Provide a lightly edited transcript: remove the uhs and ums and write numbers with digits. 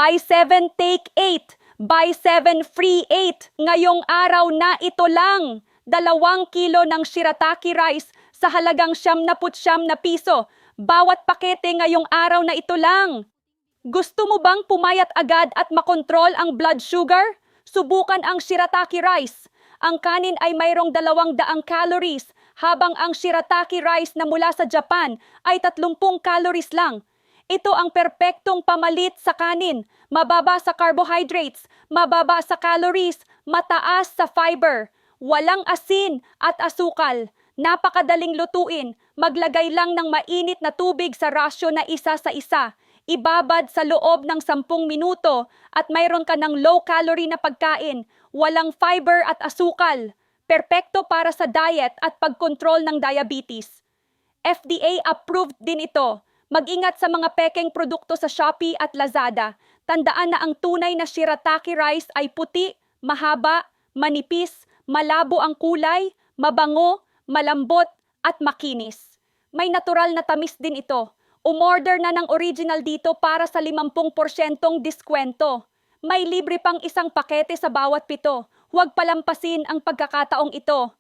Buy 7 take 8. Buy 7 free 8. Ngayong araw na ito lang. 2 kilo ng shirataki rice sa halagang 79 na piso. Bawat pakete ngayong araw na ito lang. Gusto mo bang pumayat agad at makontrol ang blood sugar? Subukan ang shirataki rice. Ang kanin ay mayroong 200 calories, habang ang shirataki rice na mula sa Japan ay 30 calories lang. Ito ang perpektong pamalit sa kanin, mababa sa carbohydrates, mababa sa calories, mataas sa fiber, walang asin at asukal. Napakadaling lutuin, maglagay lang ng mainit na tubig sa rasyo na isa sa isa. Ibabad sa loob ng 10 minuto at mayroon ka ng low-calorie na pagkain, walang fiber at asukal. Perpekto para sa diet at pagkontrol ng diabetes. FDA approved din ito. Mag-ingat sa mga pekeng produkto sa Shopee at Lazada. Tandaan na ang tunay na shirataki rice ay puti, mahaba, manipis, malabo ang kulay, mabango, malambot at makinis. May natural na tamis din ito. Umorder na ng original dito para sa 50% diskwento. May libre pang isang pakete sa bawat pito. Huwag palampasin ang pagkakataong ito.